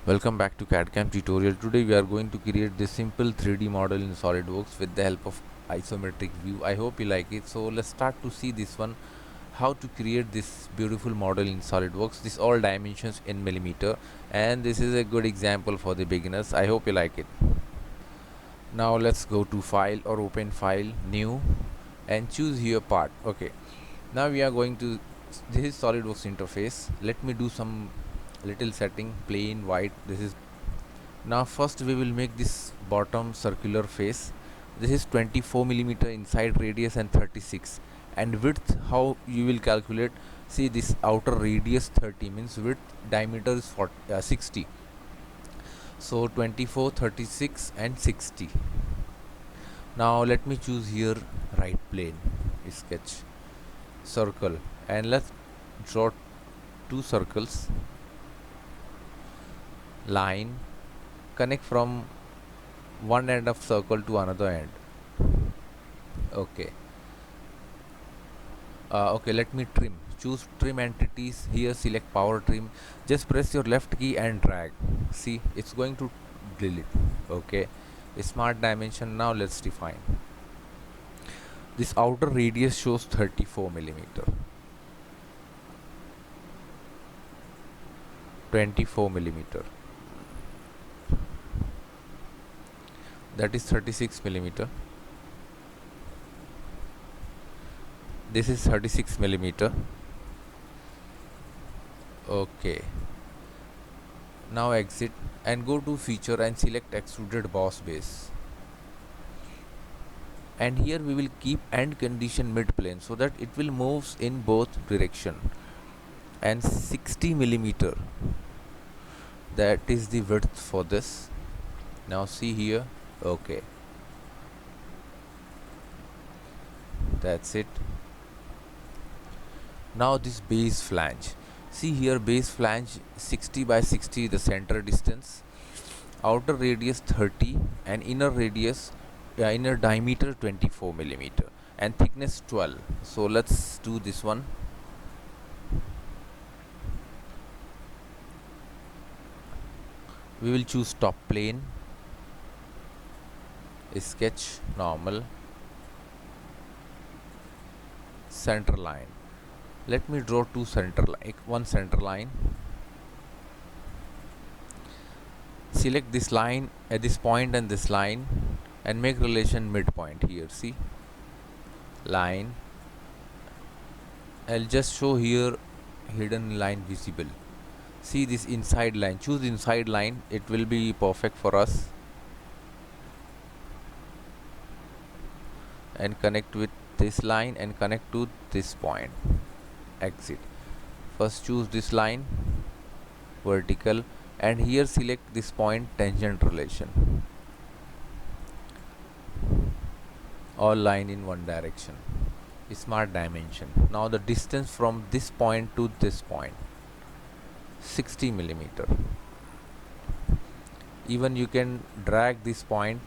Welcome back to CAD/CAM tutorial. Today we are going to create this simple 3D model in Solidworks with the help of isometric view. I hope you like it. So let's start to see this one, how to create this beautiful model in Solidworks. This all dimensions in millimeter, and this is a good example for the beginners. I hope you like it. Now let's go to file or open file, new, and choose here part. Okay, now we are going to this is Solidworks interface. Let me do some little setting, plain white. This is now first we will make this bottom circular face. This is 24 millimeter inside radius and 36, and width how you will calculate. See, this outer radius 30 means width diameter is 60, so 24, 36 and 60. Now let me choose here right plane, sketch, circle, and let's draw two circles, line, connect from one end of circle to another end. Okay, let me trim. Choose trim entities here, select power trim, just press your left key and drag. See, it's going to delete. Okay, smart dimension. Now let's define. This outer radius shows 34 millimeter, 24 millimeter, that is 36 millimeter. This is 36 millimeter. Okay, now exit and go to feature and select extruded boss base, and here we will keep end condition mid plane so that it will moves in both direction, and 60 millimeter, that is the width for this. Now see here. Okay, that's it. Now this base flange, see here, base flange 60 by 60 the center distance, outer radius 30, and inner radius inner diameter 24 millimeter, and thickness 12. So let's do this one. We will choose top plane, sketch, normal, center line. Let me draw two one center line. Select this line at this point and this line, and make relation midpoint here. See, line. I'll just show here hidden line visible. See this inside line, choose inside line, it will be perfect for us, and connect with this line and connect to this point. Exit. First choose this line, vertical, and here select this point, tangent relation, all line in one direction, smart dimension. Now the distance from this point to this point, 60 millimeter. Even you can drag this point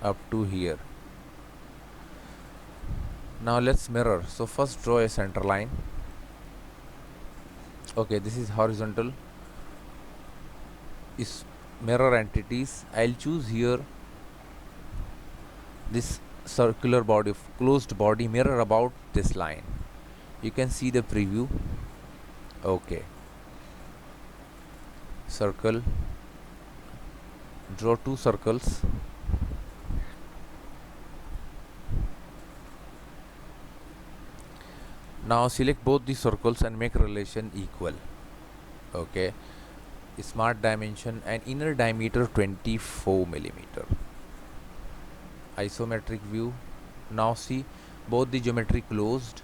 up to here. Now let's mirror. So first draw a center line. Okay, this is horizontal. Is mirror entities. I'll choose here this circular body, closed body, mirror about this line. You can see the preview. Okay, circle, draw two circles. Now select both the circles and make relation equal. Okay, smart dimension, and inner diameter 24 millimeter, isometric view. Now see both the geometry closed.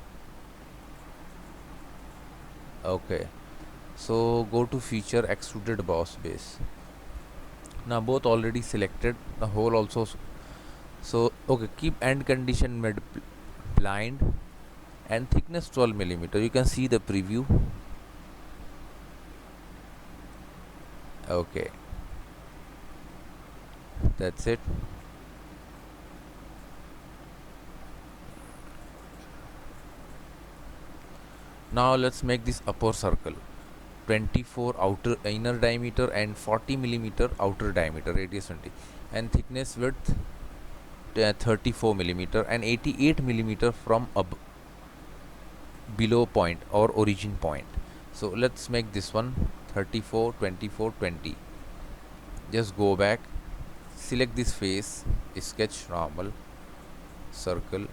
Okay, so go to feature, extruded boss base. Now both already selected, the whole also. So okay, keep end condition mid blind, and thickness 12 millimeter. You can see the preview. Okay, that's it. Now let's make this upper circle. 24 outer inner diameter and 40 millimeter outer diameter, radius 20, and thickness width 34 millimeter and 88 millimeter from below point or origin point. So let's make this one 34, 24, 20. Just go back, select this face, sketch normal, circle.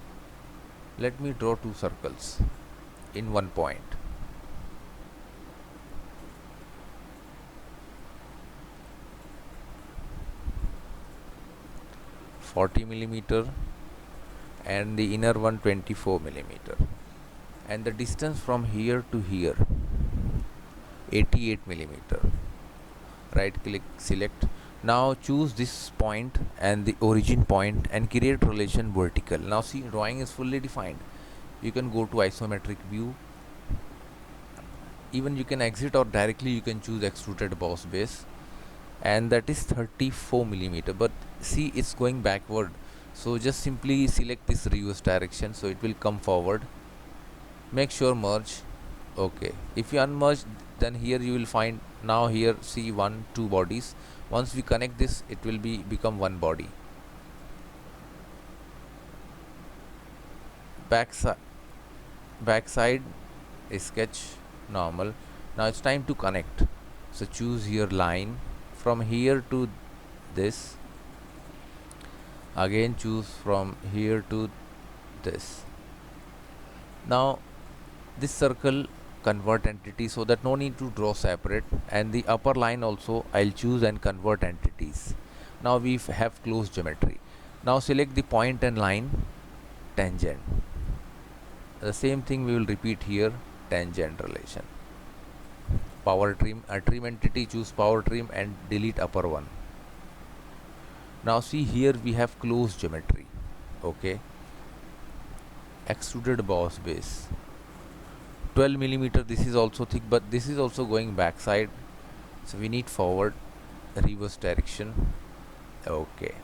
Let me draw two circles in one point. $40mm and the inner one 24mm, and the distance from here to here 88mm. Right click, select. Now choose this point and the origin point and create relation vertical. Now see, drawing is fully defined. You can go to isometric view, even you can exit, or directly you can choose extruded boss base, and that is 34mm. But see, it's going backward, so just simply select this reverse direction so it will come forward. Make sure merge. Okay, if you unmerge, then here you will find, now here see 1 2 bodies. Once we connect this, it will become one body. Backside sketch normal. Now it's time to connect, so choose your line from here to this, again choose from here to this. Now this circle convert entity, so that no need to draw separate, and the upper line also I'll choose and convert entities. Now we have closed geometry. Now select the point and line, tangent. The same thing we will repeat here, tangent relation. Power trim, trim entity, choose power trim and delete upper one. Now see, here we have closed geometry. Okay, extruded boss base 12mm. This is also thick, but this is also going backside, so we need forward reverse direction. Okay,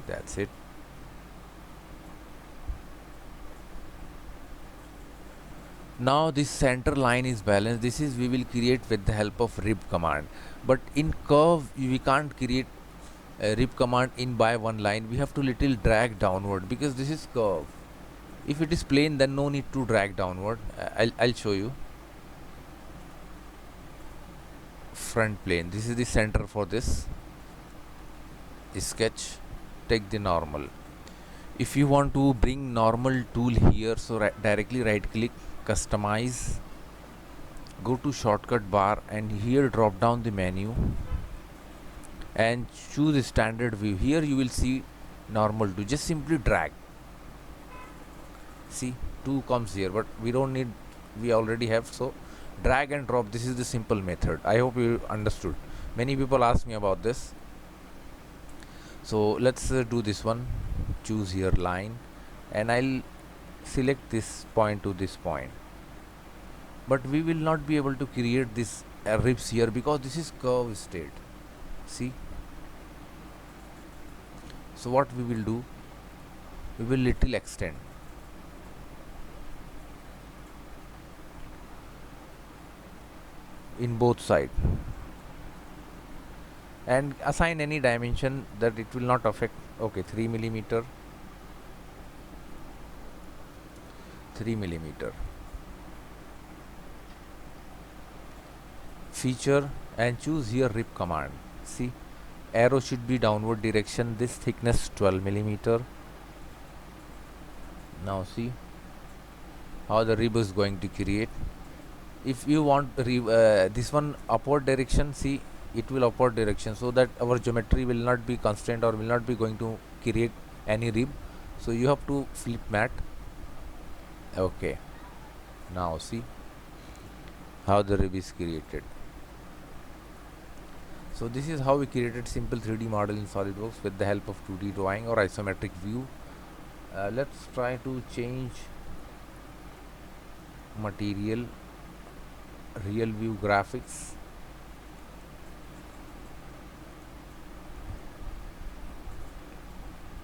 that's it. Now this center line is balanced. This is we will create with the help of rib command, but in curve we can't create a rib command in by one line. We have to little drag downward because this is curve. If it is plain, then no need to drag downward. I'll show you. Front plane, this is the center for this. Sketch, take the normal. If you want to bring normal tool here, so directly right click, customize, go to shortcut bar, and here drop down the menu and choose standard view. Here you will see normal tool. Just simply drag. See, 2 comes here, but we don't need, we already have, so drag and drop. This is the simple method. I hope you understood. Many people ask me about this, so let's do this one. Choose here line, and I'll select this point to this point, but we will not be able to create this ribs here because this is curve state. See, so what we will do, we will little extend. In both side, and assign any dimension that it will not affect. Okay, 3mm, 3mm. Feature and choose here rib command. See, arrow should be downward direction. This thickness 12mm. Now see how the rib is going to create. If you want this one upward direction, see, it will upward direction, so that our geometry will not be constrained or will not be going to create any rib. So you have to flip mat. Okay, now see how the rib is created. So this is how we created simple 3D model in SolidWorks with the help of 2D drawing or isometric view. Let's try to change material, real view graphics.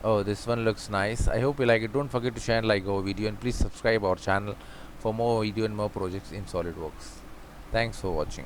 Oh, this one looks nice. I hope you like it. Don't forget to share and like our video, and please subscribe our channel for more video and more projects in SolidWorks. Thanks for watching.